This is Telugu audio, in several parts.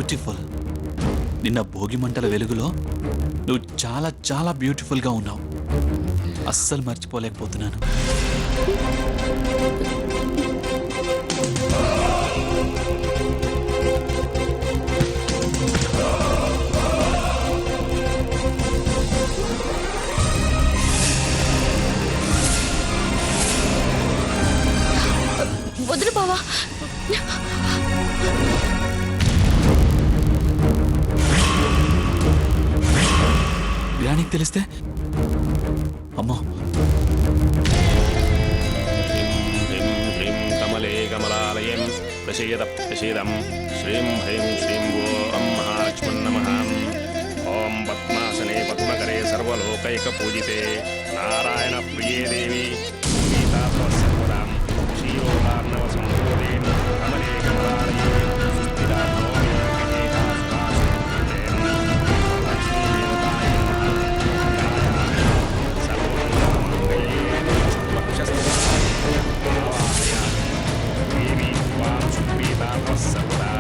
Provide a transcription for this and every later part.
బ్యూటిఫుల్. నిన్న భోగి మంటల వెలుగులో నువ్వు చాలా చాలా బ్యూటిఫుల్గా ఉన్నావు. అస్సలు మర్చిపోలేకపోతున్నాను. వదులు బావా. గ్రానికి తెలిస్తే అమ్మో. కమలే కమలాలయం ప్రసేద ప్రసేదం శ్రీం హ్రీం శ్రీం ఓం మహాలక్ష్మణ్ నమః. ఓం పద్మాసనే పద్మకరే సర్వలోకైక పూజితే నారాయణ ప్రియే దేవి సీతాత్మసర్వదాం క్షీరోదార్ణవ సంభూదేం కమలే కమలాలయం సుస్థిరాం నోమి విజేతాసురాసు లక్ష్మీదేవతాయ నమః. సర్వమంగళే దేవి వాం సుప్రీతాత్మసర్వదా.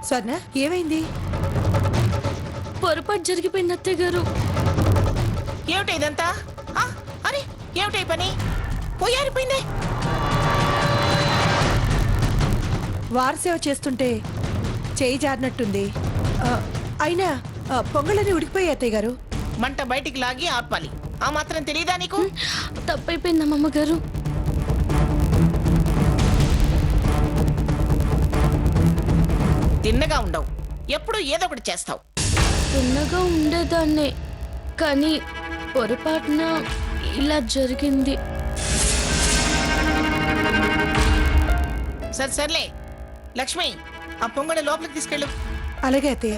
స్వర్ణ ఏమైంది? పొరపాటు జరిగిపోయింది అత్తయ్య గారు. ఏమిటి ఇదంతా? అరే ఏమిటి పని? పోయారిపోయింది. వారసేవ చేస్తుంటే చేయి జారినట్టుంది. అయినా పొంగళ్ళని ఉడికిపోయి అత్తయ్య గారు. మంట బయటికి లాగి ఆర్పాలి. ఆ మాత్రం తెలియదా నీకు? తప్పైపోయింది అమ్మమ్మ గారు. తిన్నగా ఉండవు, ఎప్పుడు ఏదో ఒకటి చేస్తావు. తిన్నగా ఉండేదాన్నే, కానీ పొరపాటున ఇలా జరిగింది. సర్లే లక్ష్మి, ఆ పొంగడి లోపలికి తీసుకెళ్ళు. అలాగే అత్తయ్య.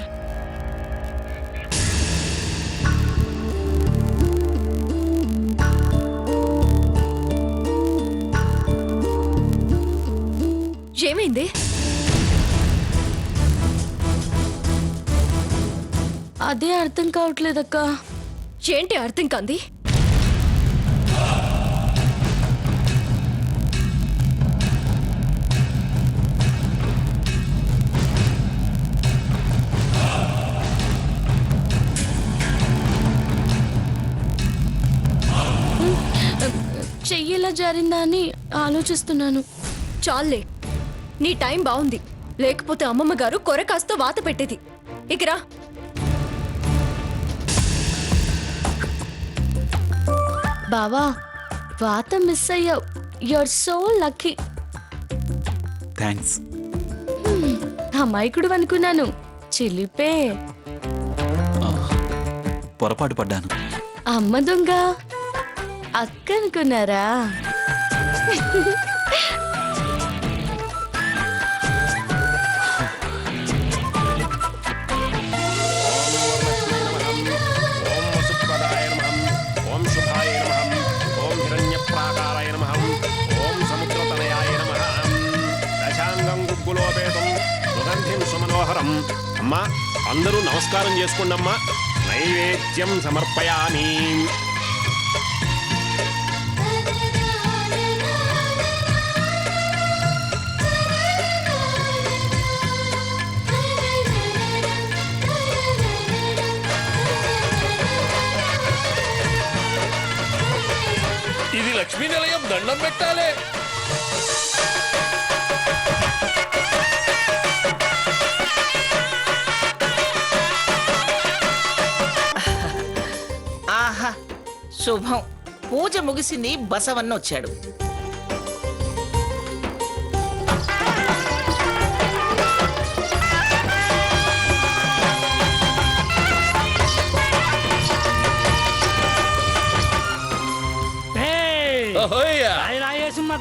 ఏమైంది? అదే అర్థం కావట్లేదక్క. ఏంటి అర్థం కాంది? చెయ్యిలా జారిందా అని ఆలోచిస్తున్నాను. చాలే, నీ టైం బాగుంది. లేకపోతే అమ్మమ్మ గారు కొరకాస్తో వాత పెట్టేది. ఇకరా. బావా, వాత మిస్ అయ్యావు. You're so lucky. థ్యాంక్స్. అమాయకుడు అనుకున్నాను, చిలిపే. పొరపాటు పడ్డాను. అమ్మ దొంగ అక్క అనుకున్నారా? అమ్మా, అందరూ నమస్కారం చేసుకోండి అమ్మా. నైవేద్యం సమర్పయామి. ఇది లక్ష్మీ నిలయం, దండం పెట్టాలి. ఆహా, శుభం. పూజ ముగిసింది, బసవన్న వచ్చాడు.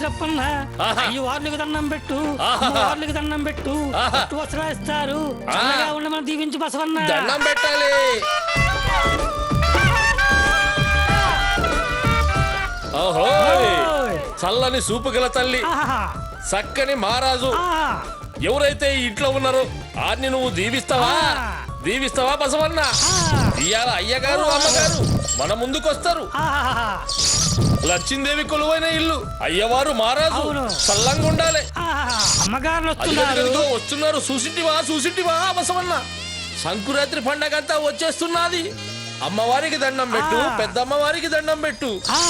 చెప్పన్నా, అయ్యి వార్లకు దండం పెట్టు, వార్లకు దండం పెట్టు, వస్త్రాలు ఇస్తారు. ఉండమని దీవించి బసవన్న దండం పెట్టాలి. ఓహో, చల్లని సూపు గల తల్లి, చక్కని మహారాజు, ఎవరైతే ఇంట్లో ఉన్నారో ఆర్ని నువ్వు దీవిస్తావా? దీవిస్తావా బసవన్న ఇవాళ అయ్యగారు అమ్మగారు మన ముందుకొస్తారు. ఆహాహా. లక్ష్మీదేవి కొలువైన ఇల్లు అయ్యవారు మహారాజు అవును. సల్లంగా ఉండాలి. ఆహాహా. అమ్మగారు అదిగో వస్తున్నారు. ఇదిగో వస్తున్నారు. చూసింటివా బసవన్న? సంకురాత్రి పండగ అంతా వచ్చేస్తున్నది. అమ్మవారికి దండం పెట్టు, పెద్దమ్మవారికి దండం పెట్టు. ఆ.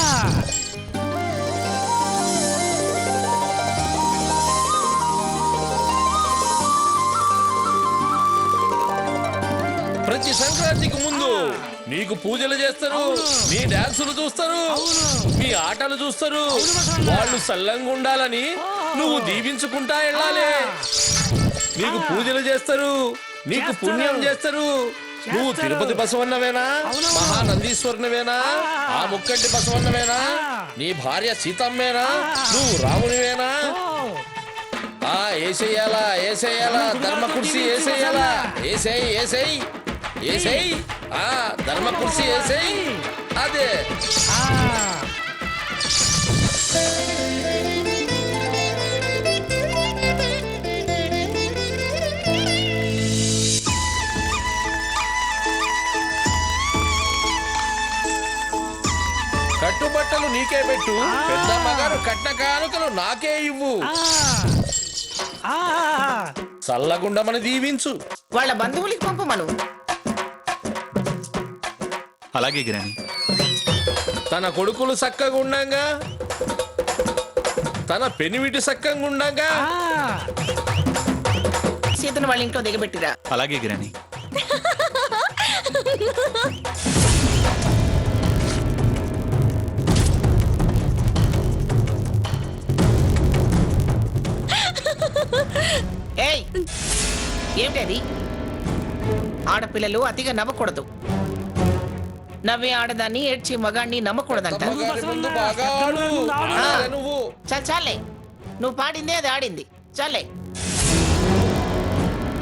ప్రతి సంక్రాంతికి ముందు నీకు పూజలు చేస్తారు, నీ డాన్సులు చూస్తారు, మీ ఆటలు చూస్తారు. వాళ్ళు సల్లంగా ఉండాలని నువ్వు దీవించుకుంటా వెళ్ళాలి. నీకు పూజలు చేస్తారు, నీకు పుణ్యం చేస్తారు. నువ్వు తిరుపతి బసవన్నవేనా, మహానందీశ్వరునివేనా, ఆ ముక్కంటి బసవన్నవేనా, నీ భార్య సీతమ్మేనా, నువ్వు రామునివేనా? ఆ ఏసేయాలా ఏసేయాలా ధర్మ కుర్సీ ఏసేయాలా, ఏసేయ్ ఏసేయ్ ఏసేయ్, ఆ ధర్మ కుర్సీ ఏసేయ్. అదే ఆ. కట్టుబట్టలు నీకే పెట్టు, పెద్దమ్మగారు కట్న కానుకలు నాకే ఇవ్వు. ఆ. చల్లగుండమని దీవించు. వాళ్ళ బంధువులకి పంపమను. అలాగే గ్రాని. తన కొడుకులు చక్కగా ఉండంగా, తన పెనివిటి చక్కగా ఉండంగా. సీతను వాళ్ళ ఇంట్లో దిగబెట్టిరా. అలాగే గ్రాని. ఏయ్, ఏమిటది? ఆడపిల్లలు అతిగా నవ్వకూడదు. నవ్వే ఆడదాన్ని ఏడ్చి మగాన్ని నమ్మకూడదంట. అమ్మగారి ముందు బాగా ఆడు. ఆడాలి నువ్వు. చాలే, నువ్వు పాడిందే అది ఆడింది. చాలే.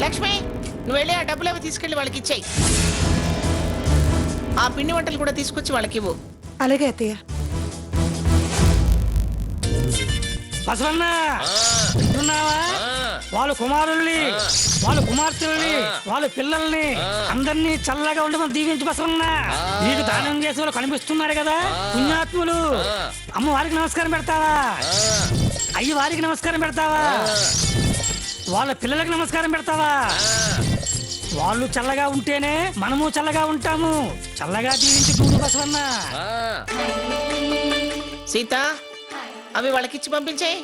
లక్ష్మి, నువ్వు వెళ్ళి ఆ డబ్బులు అవి తీసుకెళ్లి వాళ్ళకి ఇచ్చేయి. ఆ పిండి వంటలు కూడా తీసుకొచ్చి వాళ్ళకి ఇవ్వు. అలాగే అత్తయ్య. బసవన్న వింటున్నావా? వాళ్ళ కుమారుల్ని, వాళ్ళ కుమార్తెల్ని, వాళ్ళ పిల్లల్ని అందరినీ చల్లగా ఉండమని దీవించు బసవన్న. నీకు దానం చేసే వాళ్ళు కనిపిస్తున్నారు కదా పుణ్యాత్ములు. అమ్మ వారికి నమస్కారం పెడతావా? అయ్య వారికి నమస్కారం పెడతావా? వాళ్ళ పిల్లలకి నమస్కారం పెడతావా? వాళ్ళు చల్లగా ఉంటేనే మనము చల్లగా ఉంటాము. చల్లగా దీవించి చూడు బసవన్న. సీత, అవి వాళ్ళకిచ్చి పంపించేయి.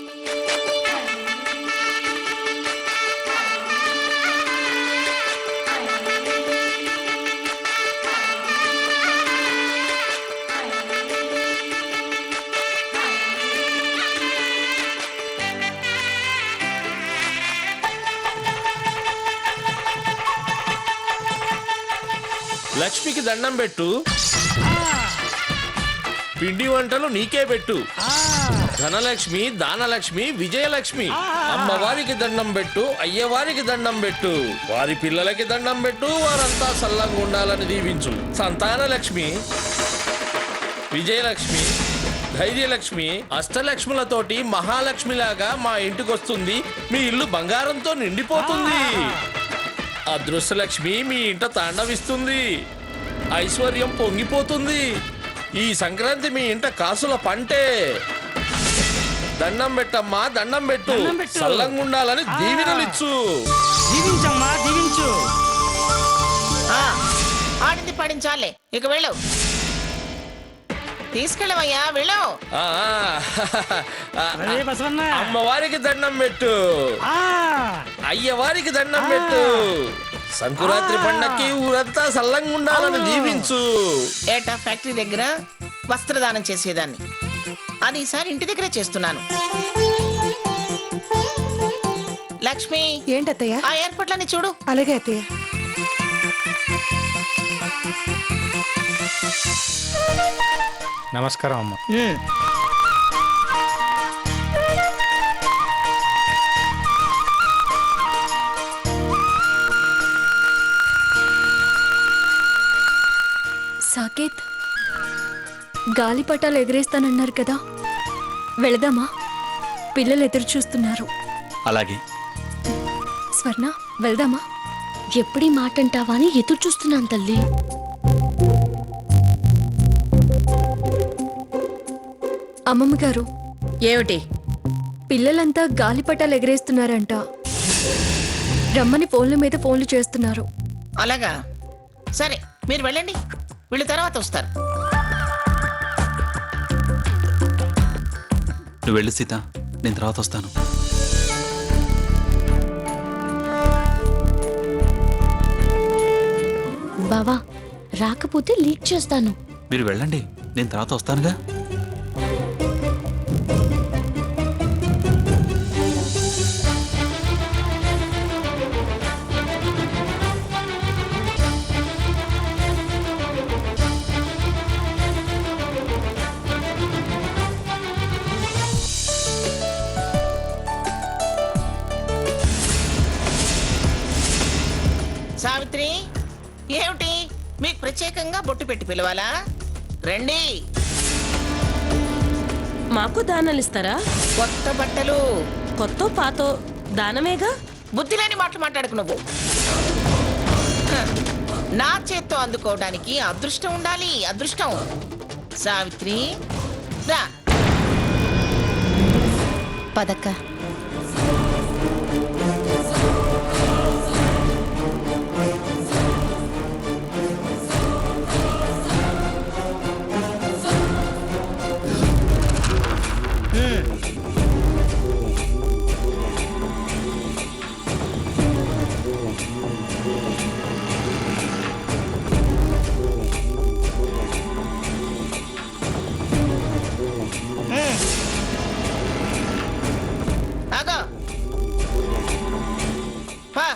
లక్ష్మికి దండం పెట్టు, పిండి వంటలు నీకే పెట్టు. ధనలక్ష్మి, దానలక్ష్మి, విజయలక్ష్మి. అమ్మవారికి దండం పెట్టు, అయ్యవారికి దండం పెట్టు, వారి పిల్లలకి దండం పెట్టు. వారంతా సల్లంగా ఉండాలని దీవించు. సంతానలక్ష్మి, విజయలక్ష్మి, ధైర్యలక్ష్మి, అష్టలక్ష్ములతోటి మహాలక్ష్మిలాగా మా ఇంటికి వస్తుంది. మీ ఇల్లు బంగారంతో నిండిపోతుంది. అదృష్టలక్ష్మి మీ ఇంట తాండవిస్తుంది. ఐశ్వర్యం పొంగిపోతుంది. ఈ సంక్రాంతి మీ ఇంట కాసుల పంటే. దండం పెట్టమ్మా, దండం పెట్టు. దండం పెట్టు. సల్లంగా ఉండాలని దీవెనలిచ్చు. దీవించమ్మా, దీవించు. ఆడింది పాడించాలే, ఇక వెళ్ళు. తీసుకెళ్ళవయ్యా, వెళ్ళు. అరే బసవన్న. అమ్మవారికి దండం పెట్టు, ఆ. అయ్యవారికి దండం పెట్టు. సంకురాత్రి పండక్కి ఊరంతా సల్లంగా ఉండాలని దీవించు. ఏటా ఫ్యాక్టరీ దగ్గర వస్త్రదానం చేసేదాన్ని, అది ఈసారి ఇంటి దగ్గరే చేస్తున్నాను. లక్ష్మి, ఏంటత్తయ్య? ఆ ఏర్పాట్లన్నీ చూడు. అలాగే అత్తయ్య. నమస్కారం అమ్మ. సాకేత్, గాలిపటాలు ఎగరేస్తానన్నారు కదా, వెళదామా? పిల్లలు ఎదురు చూస్తున్నారు. అలాగే. స్వర్ణ, వెళ్దామా? ఎప్పుడీ మాట అంటావా అని ఎదురు చూస్తున్నాను తల్లి. అమ్మమ్మ గారు, ఏమిటి? పిల్లలంతా గాలిపటాలు ఎగరేస్తున్నారంట. రమ్మని ఫోన్ల మీద ఫోన్లు చేస్తున్నారు. అలాగా? సరే, మీరు వెళ్ళండి, వీళ్ళు తర్వాత వస్తారు. నువ్వు వెళ్ళు సీత, నేను తర్వాత వస్తాను. బావా, రాకపోతే లీక్ చేస్తాను. మీరు వెళ్ళండి, నేను తర్వాత వస్తానుగా. సావిత్రి, ఏమిటి మీకు ప్రత్యేకంగా బొట్టు పెట్టి పిలవాలా? రండి. మాకు దానాలు ఇస్తారా? కొత్త బట్టలు. కొత్త పాతో దానమేగా. బుద్ధి లేని మాటలు మాట్లాడుకు నువ్వు. హ, నా చేత్తో అందుకోవడానికి అదృష్టం ఉండాలి, అదృష్టం. సావిత్రి, రా. పదక్క. ఆగో. పా.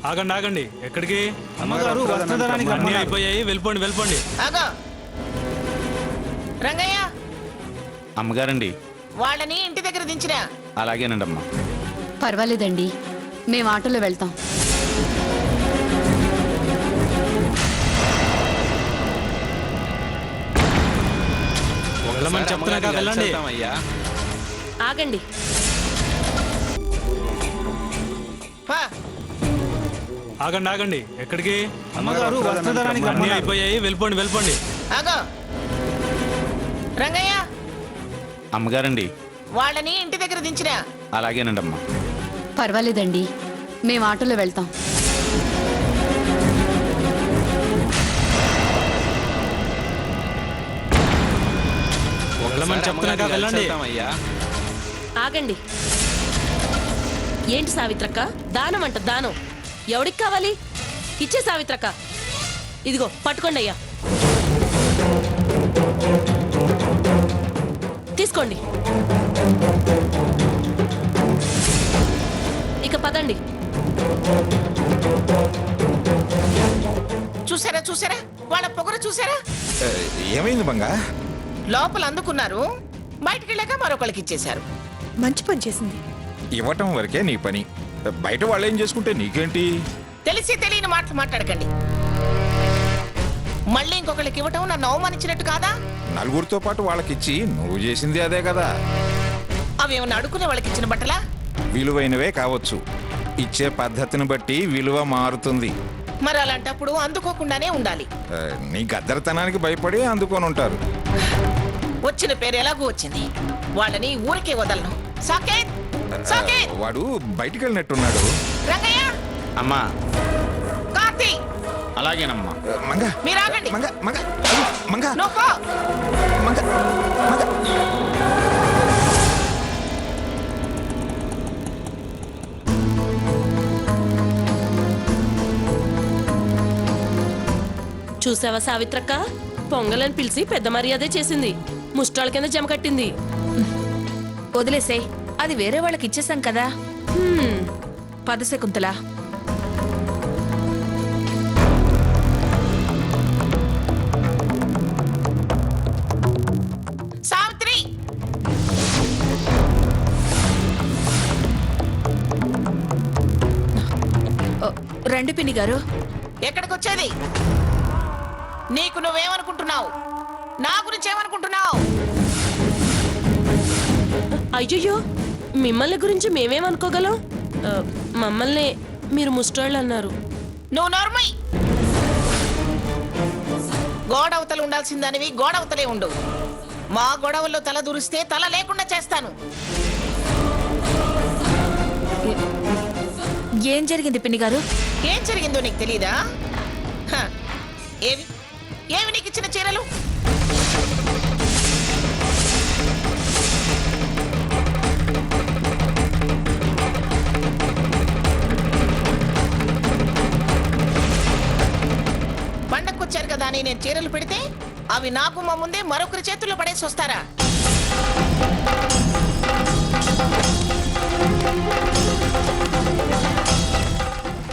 ఆగండి ఆగండి, ఎక్కడికి? అమ్మగారు వస్త్రదానానికి అన్నీ అయిపోయాయి, వెళ్ళిపోండి వెళ్ళిపోండి. ఆగో. రంగయ్య, అమ్మగారండి. వాళ్ళని ఇంటి దగ్గర దించిరా. అలాగేనండి అమ్మా. పర్వాలేదండి, మేము ఆటోలో వెళ్తాం. వెళ్ళమని చెప్తున్నాగా, వెళ్ళండి. ఆగండి. పా. ఆగండి ఆగండి, ఎక్కడికి? అమ్మగారు వస్త్రదానానికి అన్నీ అయిపోయాయి, వెళ్ళిపోండి వెళ్ళిపోండి. ఆగో. రంగయ్య, అమ్మగారండి. వాళ్ళని ఇంటి దగ్గర దించిరా. అలాగేనండి అమ్మా. పర్వాలేదండి, మేము ఆటోలో వెళ్తాం. వెళ్ళమని చెప్తున్నాగా, వెళ్ళండి. ఆగండి. ఏంటి సావిత్రక్క? దానం అంట, దానం. ఎవడికి కావాలి? ఇచ్చే సావిత్రక్క. ఇదిగో పట్టుకోండి అయ్యా, తీసుకోండి. ఇక పదండి. చూసారా చూసారా, వాళ్ళ పొగరు చూసారా? ఏమైంది బంగా? లోపల అందుకున్నారు, బయటికి వెళ్ళాక మరొకరికి ఇచ్చేశారు. మంచి పని చేసింది. ఇవ్వటం వరకే నీ పని, బయట వాళ్ళు ఏం చేసుకుంటే నీకేంటి? తెలిసి తెలియని మాటలు మాట్లాడకండి. మళ్ళీ ఇంకొకరికి ఇవ్వటం నన్ను అవమానించినట్టు కాదా? నలుగురితో పాటు వాళ్ళకిచ్చి నువ్వు చేసింది అదే కదా. అవి ఏమన్నా అడుక్కునే వాళ్ళకి ఇచ్చిన బట్టలా? విలువైనవే కావచ్చు, ఇచ్చే పద్ధతిని బట్టి విలువ మారుతుంది. మరి అలాంటప్పుడు అందుకోకుండానే ఉండాలి. నీ గద్దరతనానికి భయపడి అందుకొని ఉంటారు. వచ్చిన పేరు ఎలాగూ వచ్చింది, వాళ్ళని ఊరికే వదలను. సాకేత్, సాకేత్. వాడు బయటికి వెళ్ళినట్టున్నాడు. రంగయ్య, అమ్మా. కార్తీ, అలాగేనమ్మా. మంగ, మీరు ఆగండి. మంగ మంగ మంగ నువ్వు పో. మంగ మంగ. చూసావా సావిత్రక్క? పొంగలని పిలిచి పెద్ద మర్యాదే చేసింది, ముష్టాల కింద జమ కట్టింది. వదిలేసే, అది వేరే వాళ్ళకి ఇచ్చేసాం కదా. పద శకుంతల. సావిత్రి, రండి పిన్ని గారు. ఎక్కడికి వచ్చేది? నీకు నువ్వేమనుకుంటున్నావు? నా గురించి ఏమనుకుంటున్నావు? అయ్యయ్యో, మిమ్మల్ని గురించి మేమేమనుకోగలం? మమ్మల్ని మీరు ముస్టోళ్ళు అన్నారు. నువ్వు నోర్మై. గోడవతలు ఉండాల్సిందానివి గోడవతలే ఉండు. మా గొడవల్లో తల దూరిస్తే తల లేకుండా చేస్తాను. ఏం జరిగింది పిన్ని గారు? ఏం జరిగిందో నీకు తెలీదా? హ, ఏవి ఏవి నీకు ఇచ్చిన చీరలు? పండక్కొచ్చారు కదా అని నేను చీరలు పెడితే అవి నాకు మా ముందే మరొకరి చేతుల్లో పడేసి వస్తారా?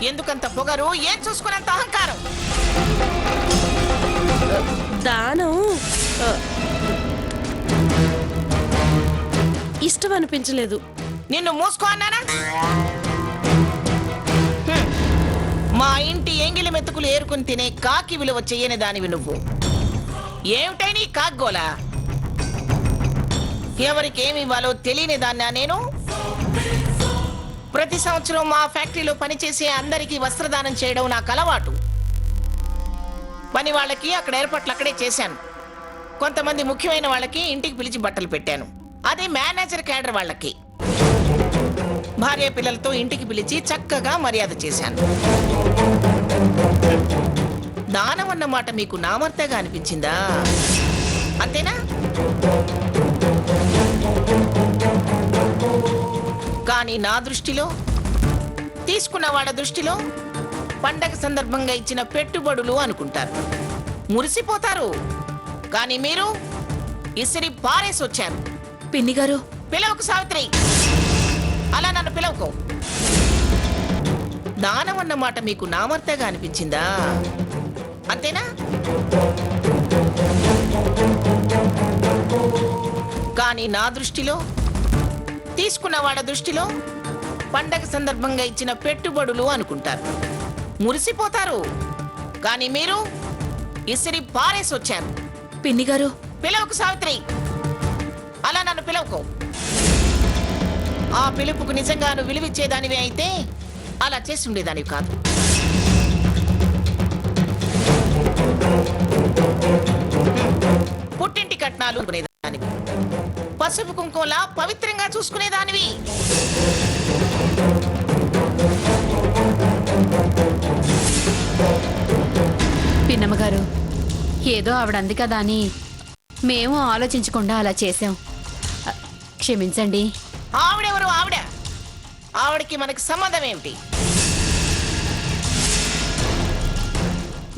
ఎందుకంత పొగరు? ఏం చూసుకున్నంత అహంకారం? దానం ఇష్టం అనిపించలేదు. నిన్ను మూసుకో అన్నానా? హ్మ్. మా ఇంటి ఎంగిలి మెతుకులు ఏరుకుని తినే కాకి విలువ చెయ్యని దానివి నువ్వు. ఏమిటై నీ కాగ్గోలా? ఎవరికి ఏమి ఇవ్వాలో తెలియని దాన్నా నేను? ప్రతి సంవత్సరం మా ఫ్యాక్టరీలో పనిచేసే అందరికీ వస్త్రదానం చేయడం నాకు అలవాటు. పని వాళ్ళకి అక్కడ ఏర్పాట్లు అక్కడే చేశాను. కొంతమంది ముఖ్యమైన వాళ్ళకి ఇంటికి పిలిచి బట్టలు పెట్టాను. అదే మేనేజర్ క్యాడర్ వాళ్ళకి భార్య పిల్లలతో ఇంటికి పిలిచి చక్కగా మర్యాద చేశాను. దానం అన్న మాట మీకు నామర్తగా అనిపించిందా? అంతేనా? కానీ నా దృష్టిలో, తీసుకున్న వాళ్ళ దృష్టిలో పండగ సందర్భంగా ఇచ్చిన పెట్టుబడులు అనుకుంటారు. మురిసిపోతారు. కానీ మీరు ఇసిరి పారేసి వచ్చారు. పిన్ని గారు, పిలవకు సావిత్రి, అలా నన్ను పిలవకు. దానం అన్న మాట మీకు నామర్తగా అనిపించిందా? అంతేనా? కానీ నా దృష్టిలో, తీసుకున్న వాళ్ళ దృష్టిలో పండగ సందర్భంగా ఇచ్చిన పెట్టుబడులు అనుకుంటారు. మురిసిపోతారు. కానీ మీరు ఇసిరి పారేసి వచ్చారు. పిన్ని గారు, పిలవకు సావిత్రి, అలా నన్ను పిలవకు. ఆ పిలుపుకు నిజంగాను విలువిచ్చేదానివి అయితే అలా చేసి ఉండేదానివి కాదు. పుట్టింటి కట్నాలు అనుకునేదానివి. పసుపు కుంకుమలా పవిత్రంగా చూసుకునేదానివి. పిన్నమ్మ గారు, ఏదో ఆవిడ అంది కదా అని మేము ఆలోచించకుండా అలా చేశాం. క్షమించండి. ఆవిడెవరు? ఆవిడకి మనకి సంబంధం ఏమిటి?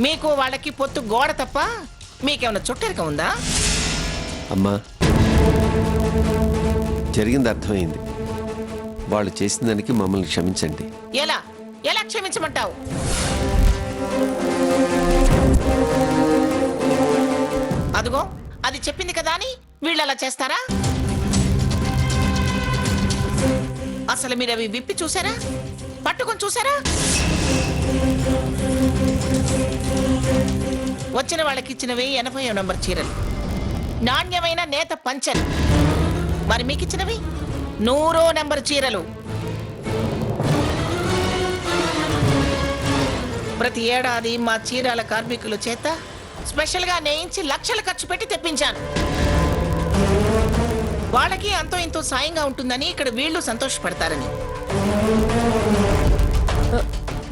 మీకు వాళ్ళకి పొత్తు గోడ తప్ప మీకేమైనా చుట్టరిక ఉందా? అమ్మా, జరిగింది అర్థమైంది. వాళ్ళు చేసిన దానికి మమ్మల్ని క్షమించండి. ఎలా ఎలా క్షమించమంటావు? అదుగో అది చెప్పింది కదా అని వీళ్ళు అలా చేస్తారా? అసలు మీరు అవి విప్పి చూసారా? పట్టుకొని చూసారా? వచ్చిన వాళ్ళకి ఇచ్చినవి 80వ నంబర్ చీరలు, నాణ్యమైన నేత పంచలు. మరి మీకు ఇచ్చినవి 100వ నంబర్ చీరలు. ప్రతి ఏడాది మా చీరాల కార్మికుల చేత స్పెషల్గా నేయించి లక్షలు ఖర్చు పెట్టి తెప్పించాను. వాళ్ళకి అంతో ఇంతో సాయంగా ఉంటుందని ఇక్కడ వీళ్ళు సంతోషపడతారని.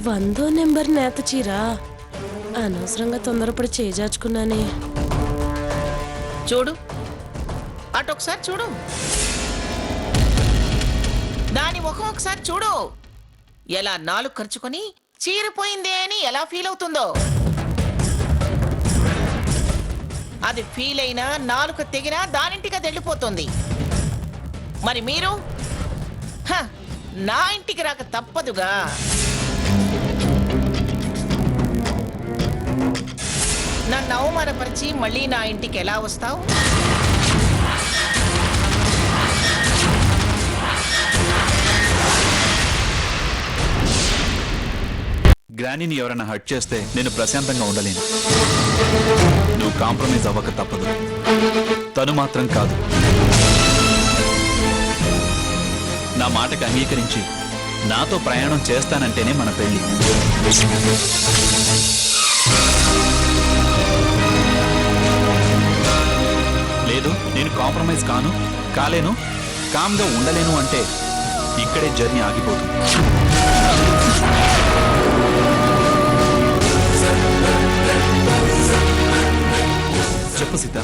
100వ నెంబర్ నేత చీర అనవసరంగా తొందరపడి చేజార్చుకున్నానే. చూడు, అటు ఒకసారి చూడు, దాని ముఖం ఒకసారి చూడు. ఎలా నాలుగు ఖర్చుకొని చీరిపోయిందే అని ఎలా ఫీల్ అవుతుందో. అది ఫీల్ అయినా నాలుక తెగినా దానింటికి అది వెళ్ళిపోతుంది. మరి మీరు నా ఇంటికి రాక తప్పదుగా. నన్ను అవమానపరిచి మళ్ళీ నా ఇంటికి ఎలా వస్తావు? గ్రానీని ఎవరైనా హర్ట్ చేస్తే నేను ప్రశాంతంగా ఉండలేను. నువ్వు కాంప్రమైజ్ అవ్వక తప్పదు. తను మాత్రం కాదు. నా మాటకు అంగీకరించి నాతో ప్రయాణం చేస్తానంటేనే మన పెళ్లి. లేదు, నేను కాంప్రమైజ్ కాలేను, కామ్గా ఉండలేను అంటే ఇక్కడే జర్నీ ఆగిపోతుంది. చెప్పు సీత.